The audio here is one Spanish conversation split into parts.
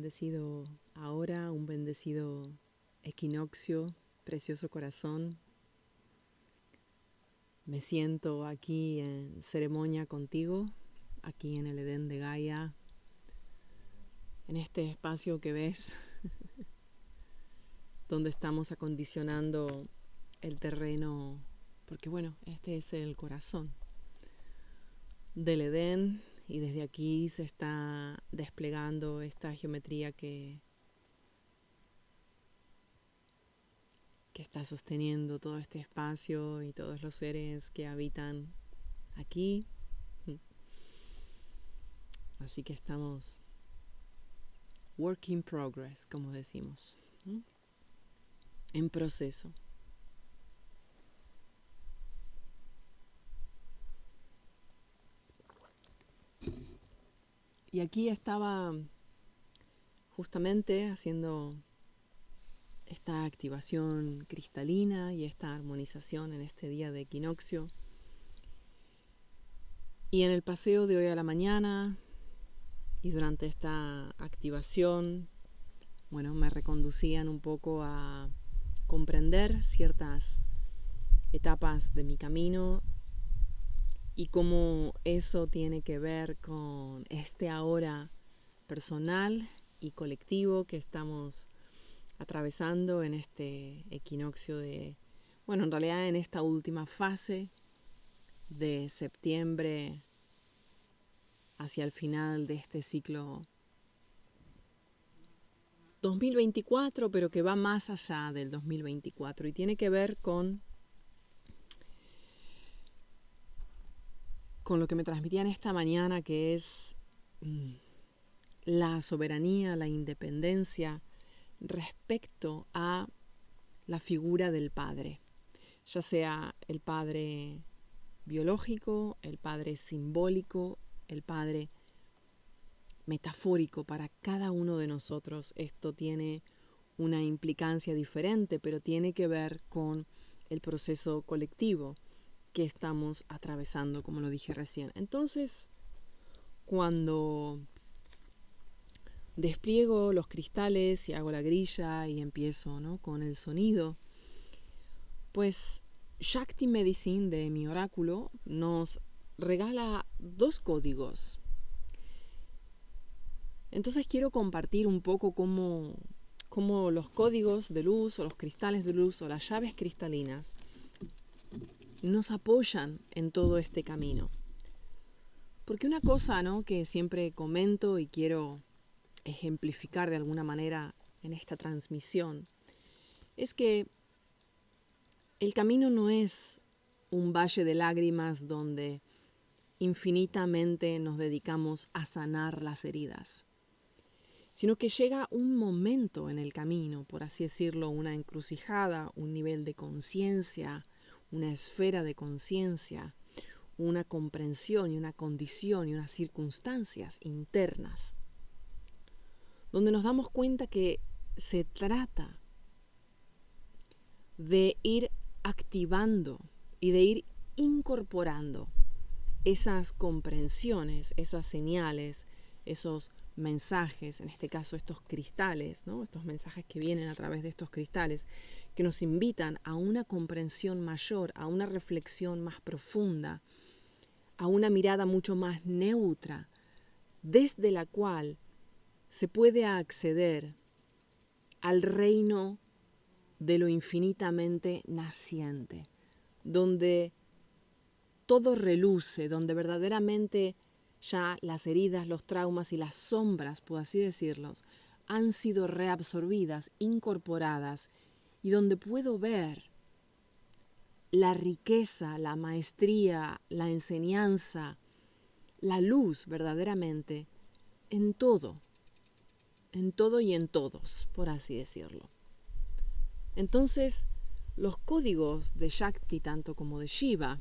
bendecido ahora, un bendecido equinoccio, precioso corazón. Me siento aquí en ceremonia contigo, aquí en el Edén de Gaia, en este espacio que ves, donde estamos acondicionando el terreno, porque bueno, este es el corazón del Edén y desde aquí se está desplegando esta geometría que está sosteniendo todo este espacio y todos los seres que habitan aquí. Así que estamos work in progress, como decimos, ¿no? En proceso. Y aquí estaba justamente haciendo esta activación cristalina y esta armonización en este día de equinoccio. Y en el paseo de hoy a la mañana y durante esta activación, bueno, me reconducían un poco a comprender ciertas etapas de mi camino y cómo eso tiene que ver con este ahora personal y colectivo que estamos atravesando en este equinoccio de, bueno, en realidad en esta última fase de septiembre hacia el final de este ciclo 2024, pero que va más allá del 2024 y tiene que ver con lo que me transmitían esta mañana, que es la soberanía, la independencia respecto a la figura del padre, ya sea el padre biológico, el padre simbólico, el padre metafórico. Para cada uno de nosotros esto tiene una implicancia diferente, pero tiene que ver con el proceso colectivo que estamos atravesando, como lo dije recién. Entonces, cuando despliego los cristales y hago la grilla y empiezo, ¿no?, con el sonido, pues Shakti Medicine de mi oráculo nos regala 2 códigos. Entonces quiero compartir un poco cómo los códigos de luz o los cristales de luz o las llaves cristalinas nos apoyan en todo este camino. Porque una cosa, ¿no?, que siempre comento y quiero ejemplificar de alguna manera en esta transmisión, es que el camino no es un valle de lágrimas donde infinitamente nos dedicamos a sanar las heridas, sino que llega un momento en el camino, por así decirlo, una encrucijada, un nivel de conciencia, una esfera de conciencia, una comprensión y una condición y unas circunstancias internas, donde nos damos cuenta que se trata de ir activando y de ir incorporando esas comprensiones, esas señales, esos mensajes, en este caso estos cristales, ¿no?, estos mensajes que vienen a través de estos cristales, que nos invitan a una comprensión mayor, a una reflexión más profunda, a una mirada mucho más neutra, desde la cual se puede acceder al reino de lo infinitamente naciente, donde todo reluce, donde verdaderamente ya las heridas, los traumas y las sombras, por así decirlos, han sido reabsorbidas, incorporadas, y donde puedo ver la riqueza, la maestría, la enseñanza, la luz verdaderamente en todo y en todos, por así decirlo. Entonces, los códigos de Shakti, tanto como de Shiva,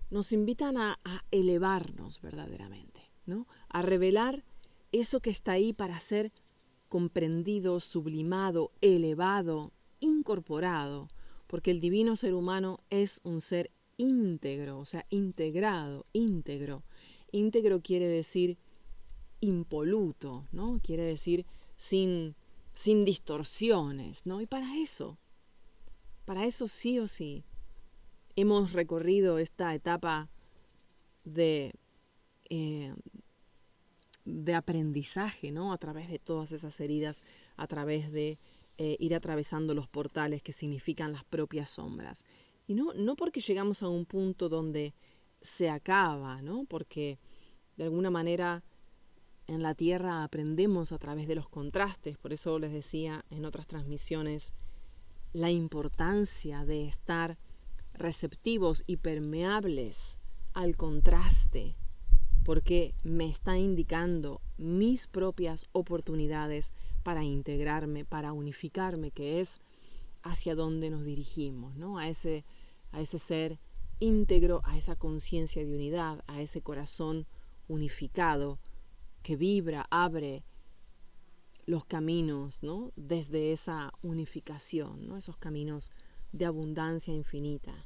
nos invitan a elevarnos verdaderamente, ¿no?, a revelar eso que está ahí para ser comprendido, sublimado, elevado, incorporado, porque el divino ser humano es un ser íntegro, o sea, integrado, íntegro. Íntegro quiere decir impoluto, ¿no? Quiere decir sin distorsiones, ¿no? Y para eso sí o sí, hemos recorrido esta etapa de aprendizaje, ¿no? A través de todas esas heridas, a través de ir atravesando los portales que significan las propias sombras. Y no porque llegamos a un punto donde se acaba, ¿no? Porque de alguna manera en la Tierra aprendemos a través de los contrastes. Por eso les decía en otras transmisiones la importancia de estar receptivos y permeables al contraste, porque me está indicando mis propias oportunidades para integrarme, para unificarme, que es hacia donde nos dirigimos, ¿no? A ese ser íntegro, a esa conciencia de unidad, a ese corazón unificado que vibra, abre los caminos, ¿no? Desde esa unificación, ¿no? Esos caminos de abundancia infinita.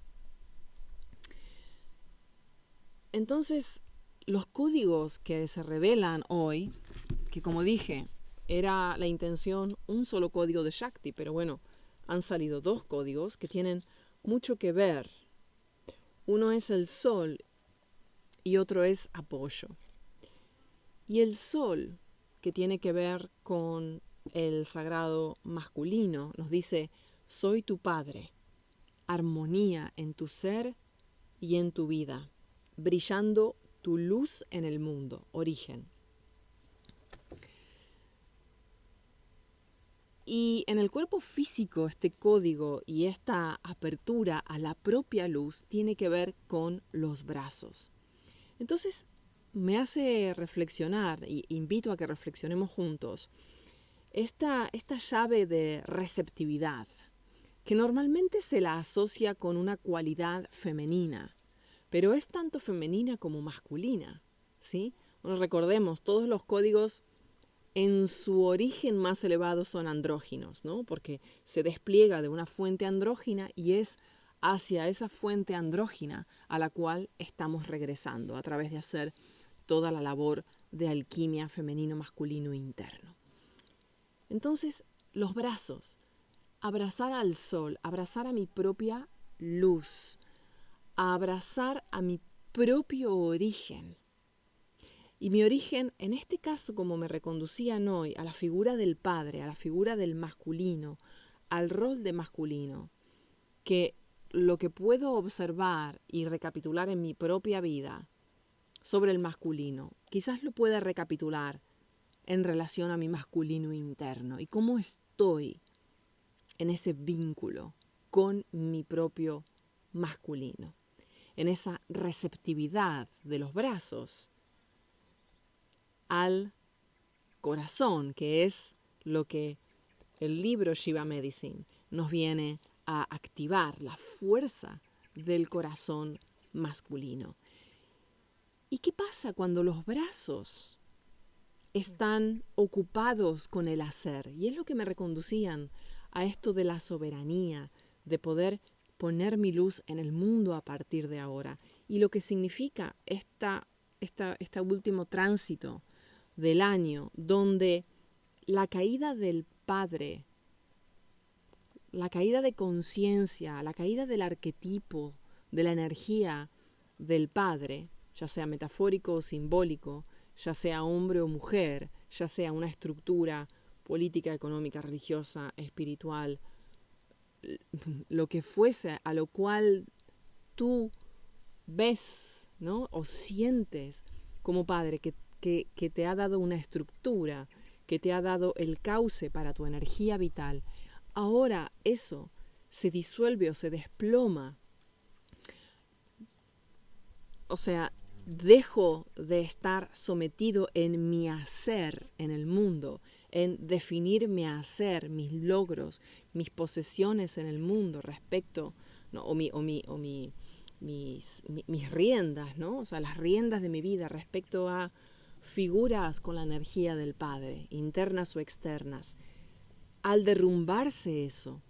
Entonces, los códigos que se revelan hoy, que como dije, era la intención un solo código de Shakti, pero bueno, han salido 2 códigos que tienen mucho que ver. Uno es el sol y otro es apoyo. Y el sol, que tiene que ver con el sagrado masculino, nos dice: soy tu padre, armonía en tu ser y en tu vida, brillando tu luz en el mundo, origen. Y en el cuerpo físico, este código y esta apertura a la propia luz tiene que ver con los brazos. Entonces, me hace reflexionar, y invito a que reflexionemos juntos, esta llave de receptividad, que normalmente se la asocia con una cualidad femenina, pero es tanto femenina como masculina, ¿sí? Bueno, recordemos, todos los códigos en su origen más elevado son andróginos, ¿no? Porque se despliega de una fuente andrógina y es hacia esa fuente andrógina a la cual estamos regresando a través de hacer toda la labor de alquimia femenino-masculino interno. Entonces, los brazos, abrazar al sol, abrazar a mi propia luz, abrazar a mi propio origen. Y mi origen, en este caso, como me reconducían hoy, a la figura del padre, a la figura del masculino, al rol de masculino, que lo que puedo observar y recapitular en mi propia vida sobre el masculino, quizás lo pueda recapitular en relación a mi masculino interno y cómo estoy en ese vínculo con mi propio masculino, en esa receptividad de los brazos al corazón, que es lo que el libro Shiva Medicine nos viene a activar, la fuerza del corazón masculino. ¿Y qué pasa cuando los brazos están ocupados con el hacer? Y es lo que me reconducían a esto de la soberanía, de poder poner mi luz en el mundo a partir de ahora. Y lo que significa este último tránsito del año, donde la caída del padre, la caída de conciencia, la caída del arquetipo, de la energía del padre, ya sea metafórico o simbólico, ya sea hombre o mujer, ya sea una estructura política, económica, religiosa, espiritual, lo que fuese, a lo cual tú ves, ¿no? O sientes como padre que te ha dado una estructura, que te ha dado el cauce para tu energía vital, ahora eso se disuelve o se desploma. O sea, dejo de estar sometido en mi hacer en el mundo, en definir mi hacer, mis logros, mis posesiones en el mundo respecto, ¿no? mis riendas, ¿no? O sea, las riendas de mi vida respecto a figuras con la energía del Padre, internas o externas. Al derrumbarse eso,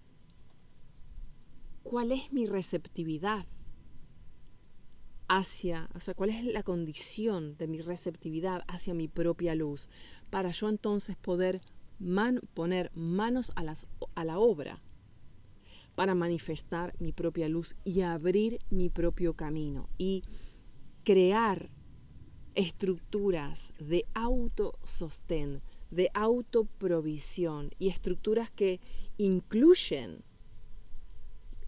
¿cuál es mi receptividad? cuál es la condición de mi receptividad hacia mi propia luz, para yo entonces poder poner manos a la obra para manifestar mi propia luz y abrir mi propio camino y crear estructuras de autosostén, de autoprovisión y estructuras que incluyen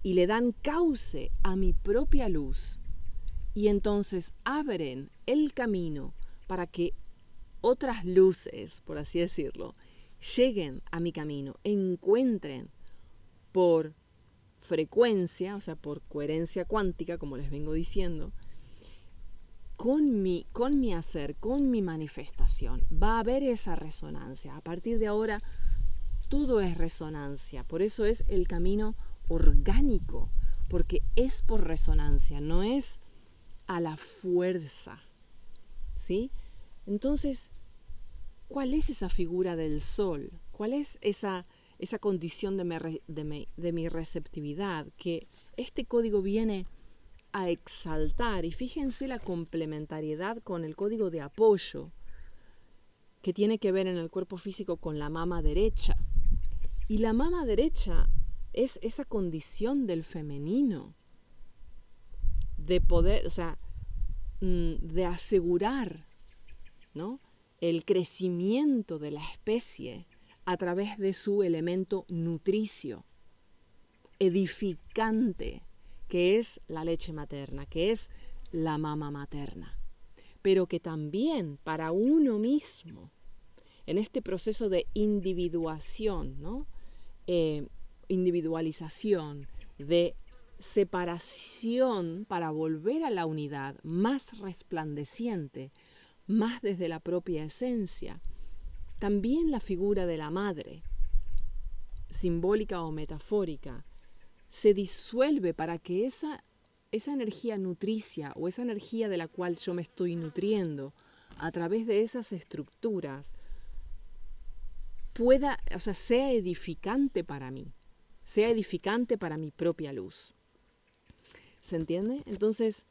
y le dan cauce a mi propia luz y entonces abren el camino para que otras luces, por así decirlo, lleguen a mi camino, encuentren por frecuencia, o sea, por coherencia cuántica, como les vengo diciendo, con mi hacer, con mi manifestación, va a haber esa resonancia. A partir de ahora, todo es resonancia. Por eso es el camino orgánico, porque es por resonancia, no es a la fuerza, ¿sí? Entonces, ¿cuál es esa figura del sol? ¿Cuál es esa condición de mi receptividad? Que este código viene a exaltar, y fíjense la complementariedad con el código de apoyo, que tiene que ver en el cuerpo físico con la mama derecha. Y la mama derecha es esa condición del femenino, de poder, o sea, de asegurar, ¿no?, el crecimiento de la especie a través de su elemento nutricio, edificante, que es la leche materna, que es la mama materna, pero que también para uno mismo, en este proceso de individuación, ¿no?, individualización, de separación para volver a la unidad más resplandeciente, más desde la propia esencia. También la figura de la madre, simbólica o metafórica, se disuelve para que esa energía nutricia o esa energía de la cual yo me estoy nutriendo a través de esas estructuras pueda, o sea, sea edificante para mí, sea edificante para mi propia luz. ¿Se entiende? Entonces,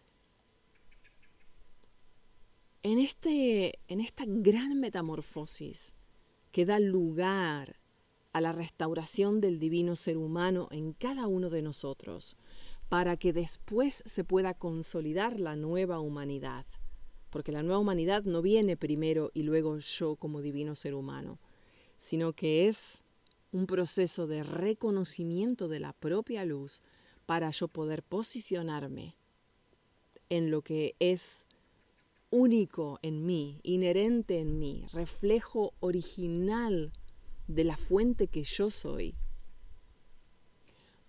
en esta gran metamorfosis que da lugar a la restauración del divino ser humano en cada uno de nosotros, para que después se pueda consolidar la nueva humanidad, porque la nueva humanidad no viene primero y luego yo como divino ser humano, sino que es un proceso de reconocimiento de la propia luz para yo poder posicionarme en lo que es único en mí, inherente en mí, reflejo original de la fuente que yo soy,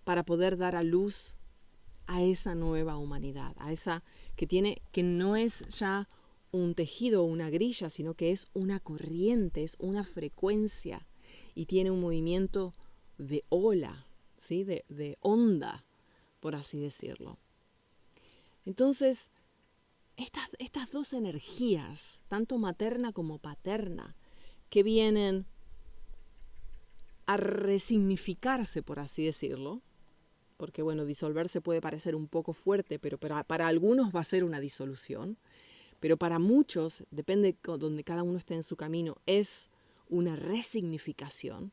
para poder dar a luz a esa nueva humanidad, a esa que no es ya un tejido o una grilla, sino que es una corriente, es una frecuencia y tiene un movimiento de ola, ¿sí?, de onda, por así decirlo. Entonces, estas dos energías, tanto materna como paterna, que vienen a resignificarse, por así decirlo, porque bueno, disolverse puede parecer un poco fuerte, pero para algunos va a ser una disolución, pero para muchos, depende de donde cada uno esté en su camino, es una resignificación,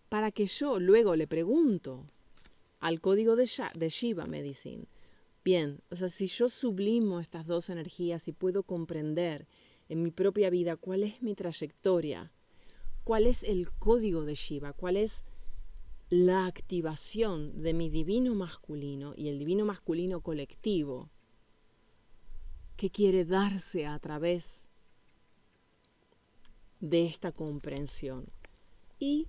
para que yo luego le pregunto al código de Shiva Medicine, bien, o sea, si yo sublimo estas dos energías y puedo comprender en mi propia vida cuál es mi trayectoria, cuál es el código de Shiva, cuál es la activación de mi divino masculino y el divino masculino colectivo que quiere darse a través de esta comprensión. Y,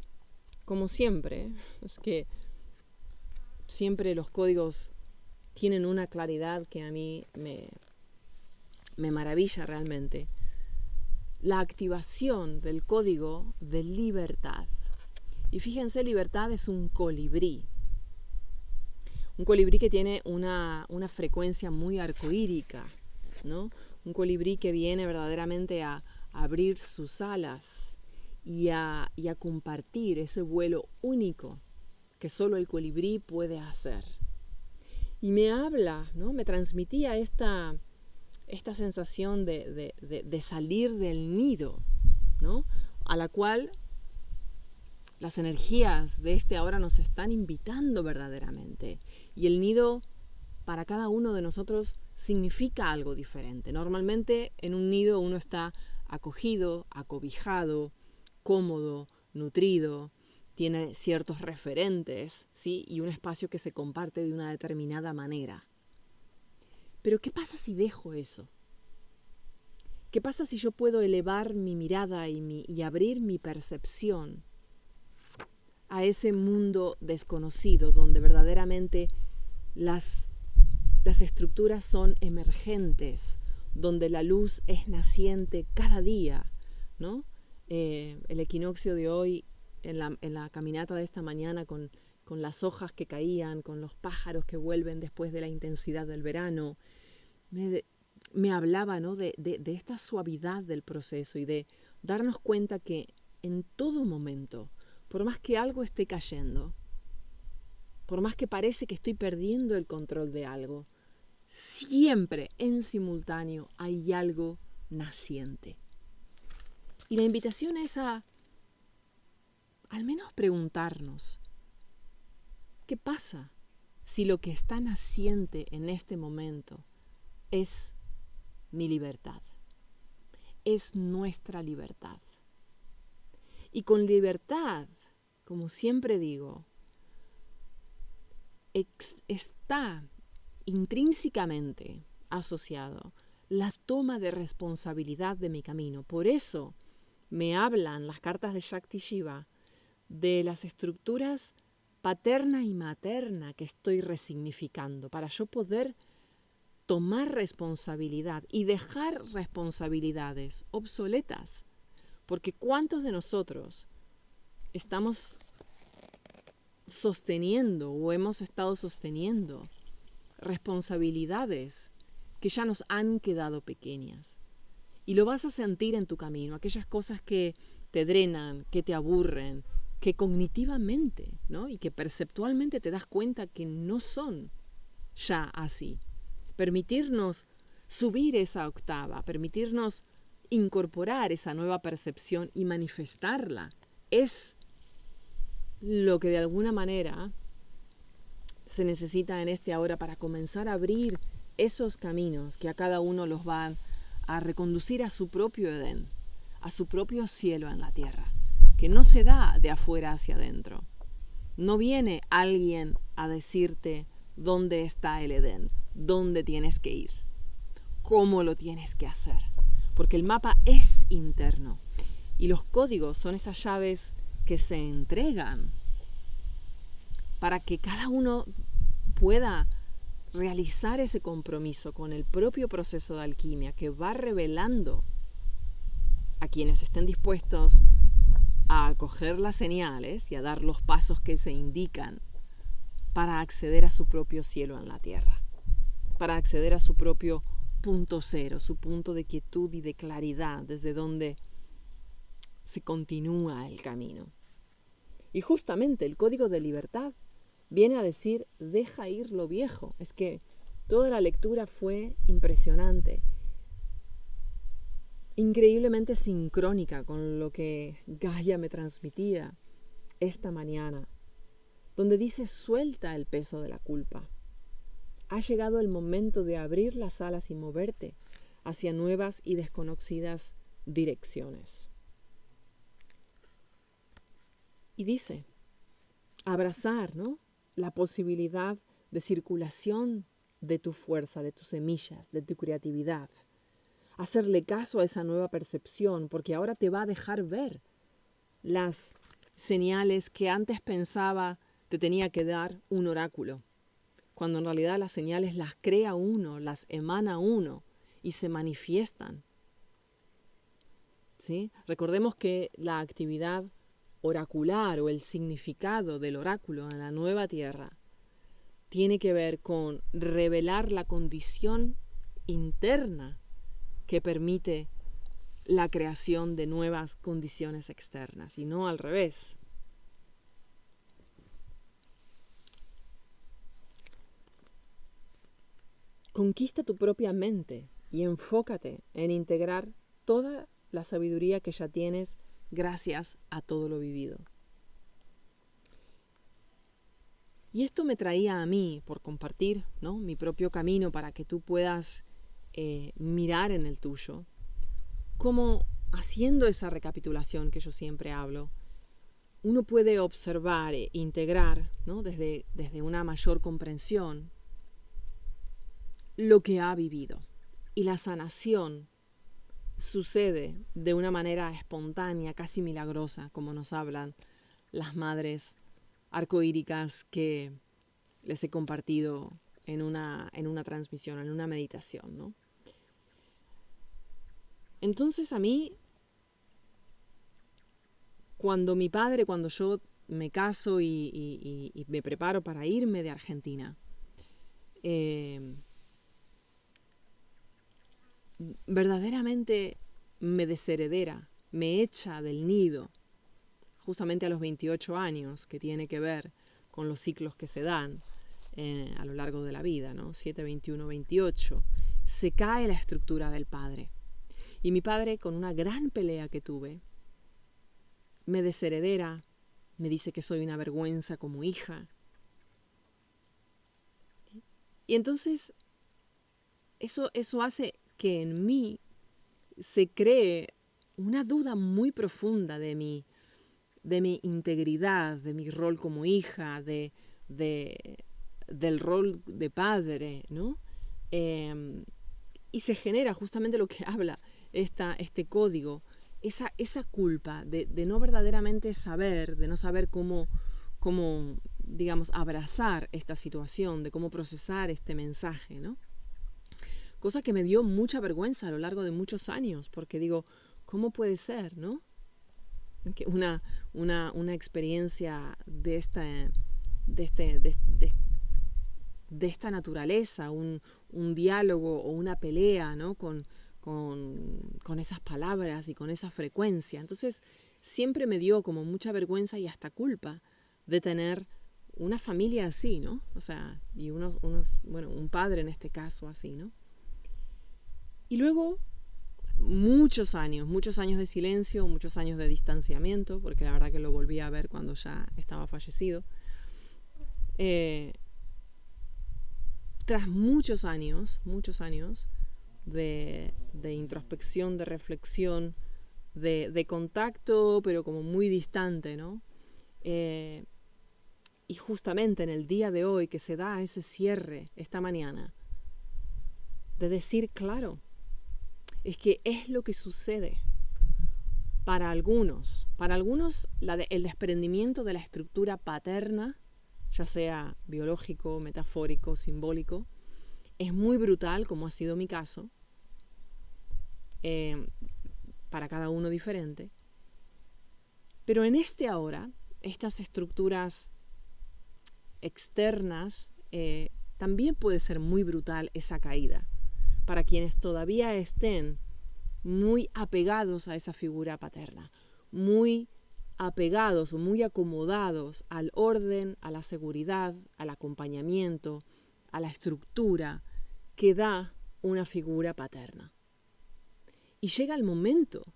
como siempre, es que siempre los códigos tienen una claridad que a mí me maravilla realmente. La activación del código de libertad. Y fíjense, libertad es un colibrí. Un colibrí que tiene una frecuencia muy arcoírica, ¿no? Un colibrí que viene verdaderamente a abrir sus alas y a compartir ese vuelo único que solo el colibrí puede hacer. Y me habla, ¿no? Me transmitía esta sensación de salir del nido, ¿no? A la cual las energías de ahora nos están invitando verdaderamente. Y el nido para cada uno de nosotros significa algo diferente. Normalmente en un nido uno está acogido, acobijado, cómodo, nutrido, tiene ciertos referentes, ¿sí? Y un espacio que se comparte de una determinada manera. Pero ¿qué pasa si dejo eso? ¿Qué pasa si yo puedo elevar mi mirada y abrir mi percepción a ese mundo desconocido donde verdaderamente las estructuras son emergentes, donde la luz es naciente cada día, ¿no? El equinoccio de hoy, en la caminata de esta mañana con las hojas que caían, con los pájaros que vuelven después de la intensidad del verano, me hablaba, ¿no? de esta suavidad del proceso y de darnos cuenta que en todo momento, por más que algo esté cayendo, por más que parece que estoy perdiendo el control de algo, siempre en simultáneo hay algo naciente. Y la invitación es al menos preguntarnos, ¿qué pasa si lo que está naciente en este momento es mi libertad? Es nuestra libertad. Y con libertad, como siempre digo, está intrínsecamente asociado la toma de responsabilidad de mi camino. Por eso me hablan las cartas de Shakti Shiva de las estructuras paterna y materna que estoy resignificando para yo poder tomar responsabilidad y dejar responsabilidades obsoletas. Porque ¿cuántos de nosotros estamos sosteniendo o hemos estado sosteniendo responsabilidades que ya nos han quedado pequeñas? Y lo vas a sentir en tu camino, aquellas cosas que te drenan, que te aburren, que cognitivamente, ¿no? Y que perceptualmente te das cuenta que no son ya así. Permitirnos subir esa octava, permitirnos incorporar esa nueva percepción y manifestarla es lo que de alguna manera se necesita en ahora para comenzar a abrir esos caminos que a cada uno los van a reconducir a su propio Edén, a su propio cielo en la tierra, que no se da de afuera hacia adentro. No viene alguien a decirte dónde está el Edén, dónde tienes que ir, cómo lo tienes que hacer, porque el mapa es interno y los códigos son esas llaves que se entregan para que cada uno pueda realizar ese compromiso con el propio proceso de alquimia que va revelando a quienes estén dispuestos a acoger las señales y a dar los pasos que se indican para acceder a su propio cielo en la tierra, para acceder a su propio punto cero, su punto de quietud y de claridad desde donde se continúa el camino. Y justamente el código de libertad viene a decir, deja ir lo viejo. Es que toda la lectura fue impresionante, increíblemente sincrónica con lo que Gaia me transmitía esta mañana, donde dice, suelta el peso de la culpa. Ha llegado el momento de abrir las alas y moverte hacia nuevas y desconocidas direcciones. Y dice, abrazar, ¿no?, la posibilidad de circulación de tu fuerza, de tus semillas, de tu creatividad. Hacerle caso a esa nueva percepción, porque ahora te va a dejar ver las señales que antes pensaba te tenía que dar un oráculo, cuando en realidad las señales las crea uno, las emana uno y se manifiestan. ¿Sí? Recordemos que la actividad oracular o el significado del oráculo en la nueva tierra tiene que ver con revelar la condición interna que permite la creación de nuevas condiciones externas y no al revés. conquista tu propia mente y enfócate en integrar toda la sabiduría que ya tienes gracias a todo lo vivido. Y esto me traía a mí, por compartir, ¿no?, mi propio camino para que tú puedas mirar en el tuyo, cómo haciendo esa recapitulación que yo siempre hablo, uno puede observar e integrar, ¿no?, desde una mayor comprensión lo que ha vivido. Y la sanación sucede de una manera espontánea, casi milagrosa, como nos hablan las madres arcoíricas que les he compartido en una transmisión, en una meditación, ¿no? Entonces a mí, cuando yo me caso y me preparo para irme de Argentina, verdaderamente me desheredera, me echa del nido, justamente a los 28 años, que tiene que ver con los ciclos que se dan a lo largo de la vida, ¿no? 7, 21, 28, se cae la estructura del padre. Y mi padre, con una gran pelea que tuve, me desheredera, me dice que soy una vergüenza como hija. Y entonces eso hace que en mí se cree una duda muy profunda de mi integridad, de mi rol como hija, del rol de padre, ¿no? Y se genera justamente lo que habla este código, esa culpa de no verdaderamente saber, de no saber cómo, digamos, abrazar esta situación, de cómo procesar este mensaje, ¿no? Cosa que me dio mucha vergüenza a lo largo de muchos años, porque digo, ¿cómo puede ser, no?, que una experiencia de esta naturaleza, un diálogo o una pelea, ¿no?, con esas palabras y con esa frecuencia. Entonces siempre me dio como mucha vergüenza y hasta culpa de tener una familia así, ¿no? O sea, y un padre en este caso así, ¿no? Y luego muchos años de silencio, muchos años de distanciamiento, porque la verdad que lo volví a ver cuando ya estaba fallecido. Tras muchos años de introspección, de reflexión, de contacto, pero como muy distante, ¿no? Y justamente en el día de hoy que se da ese cierre, esta mañana, de decir, claro, es que es lo que sucede. Para algunos el desprendimiento de la estructura paterna, ya sea biológico, metafórico, simbólico, es muy brutal, como ha sido mi caso, para cada uno diferente. Pero en este ahora, estas estructuras externas, también puede ser muy brutal esa caída. Para quienes todavía estén muy apegados a esa figura paterna, muy apegados o muy acomodados al orden, a la seguridad, al acompañamiento, a la estructura que da una figura paterna. Y llega el momento,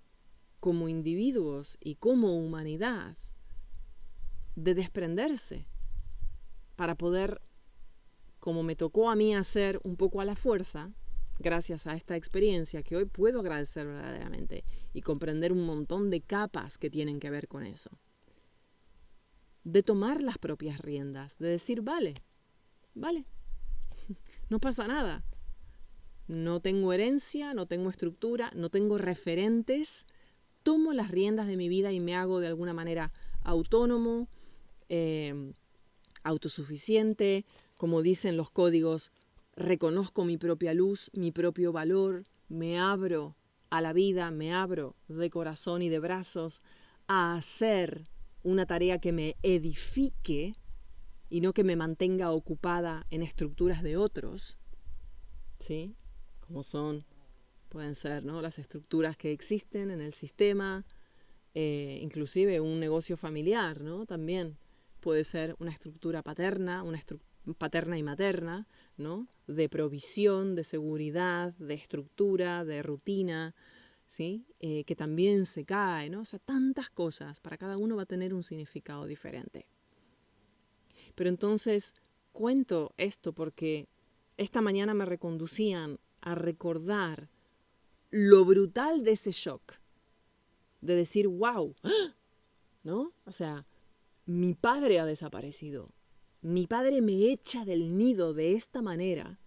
como individuos y como humanidad, de desprenderse para poder, como me tocó a mí hacer un poco a la fuerza, gracias a esta experiencia que hoy puedo agradecer verdaderamente y comprender un montón de capas que tienen que ver con eso. De tomar las propias riendas, de decir, vale, no pasa nada. No tengo herencia, no tengo estructura, no tengo referentes. Tomo las riendas de mi vida y me hago de alguna manera autónomo, autosuficiente, como dicen los códigos. Reconozco mi propia luz, mi propio valor, me abro a la vida, me abro de corazón y de brazos a hacer una tarea que me edifique y no que me mantenga ocupada en estructuras de otros, ¿sí? Como pueden ser, ¿no?, las estructuras que existen en el sistema, inclusive un negocio familiar, ¿no? También puede ser una estructura paterna, una paterna y materna, ¿no? De provisión, de seguridad, de estructura, de rutina, ¿sí? Que también se cae, ¿no? O sea, tantas cosas. Para cada uno va a tener un significado diferente. Pero entonces cuento esto porque esta mañana me reconducían a recordar lo brutal de ese shock. De decir, wow, ¿no? O sea, mi padre ha desaparecido. Mi padre me echa del nido de esta manera.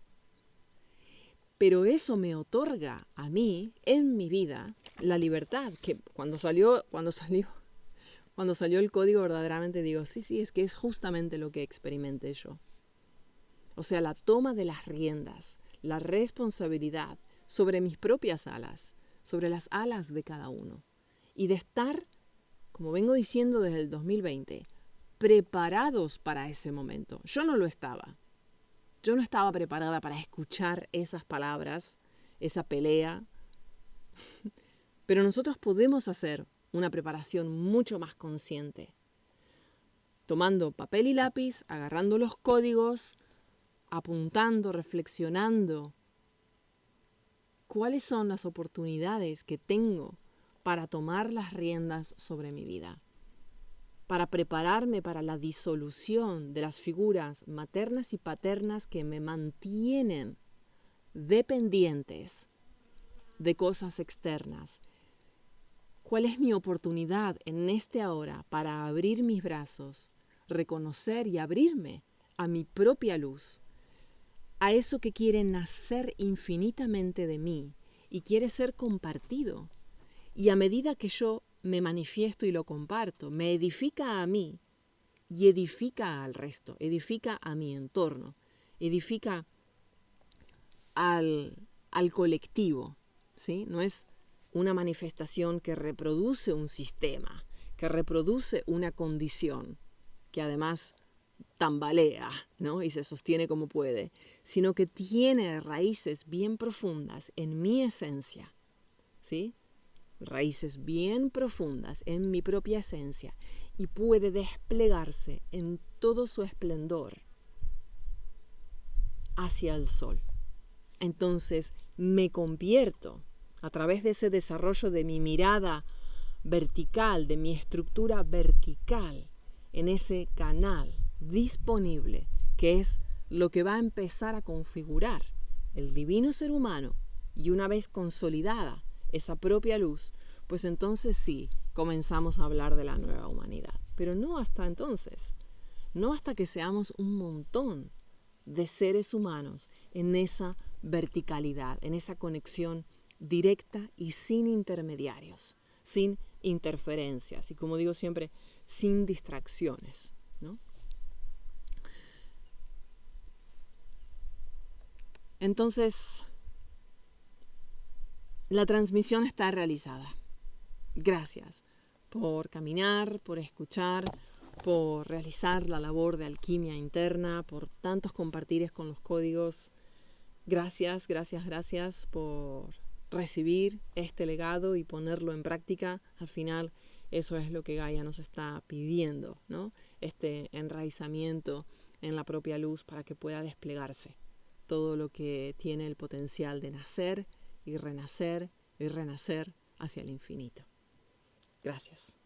Pero eso me otorga a mí, en mi vida, la libertad. Que cuando salió el código, verdaderamente digo, sí, es que es justamente lo que experimenté yo. O sea, la toma de las riendas, la responsabilidad sobre mis propias alas, sobre las alas de cada uno. Y de estar, como vengo diciendo desde el 2020, preparados para ese momento. Yo no lo estaba. Yo no estaba preparada para escuchar esas palabras, esa pelea. Pero nosotros podemos hacer una preparación mucho más consciente. Tomando papel y lápiz, agarrando los códigos, apuntando, reflexionando. ¿Cuáles son las oportunidades que tengo para tomar las riendas sobre mi vida? Para prepararme para la disolución de las figuras maternas y paternas que me mantienen dependientes de cosas externas. ¿Cuál es mi oportunidad en este ahora para abrir mis brazos, reconocer y abrirme a mi propia luz, a eso que quiere nacer infinitamente de mí y quiere ser compartido? Y a medida que yo me manifiesto y lo comparto, me edifica a mí y edifica al resto, edifica a mi entorno, edifica al colectivo, ¿sí? No es una manifestación que reproduce un sistema, que reproduce una condición, que además tambalea, ¿no? Y se sostiene como puede, sino que tiene raíces bien profundas en mi esencia, ¿sí? Raíces bien profundas en mi propia esencia y puede desplegarse en todo su esplendor hacia el sol. Entonces me convierto a través de ese desarrollo de mi mirada vertical, de mi estructura vertical, en ese canal disponible que es lo que va a empezar a configurar el divino ser humano. Y una vez consolidada esa propia luz, pues entonces sí, comenzamos a hablar de la nueva humanidad. Pero no hasta entonces, no hasta que seamos un montón de seres humanos en esa verticalidad, en esa conexión directa y sin intermediarios, sin interferencias y, como digo siempre, sin distracciones, ¿no? Entonces, la transmisión está realizada. Gracias por caminar, por escuchar, por realizar la labor de alquimia interna, por tantos compartires con los códigos. Gracias por recibir este legado y ponerlo en práctica. Al final, eso es lo que Gaia nos está pidiendo, ¿no? Este enraizamiento en la propia luz para que pueda desplegarse todo lo que tiene el potencial de nacer y renacer hacia el infinito. Gracias.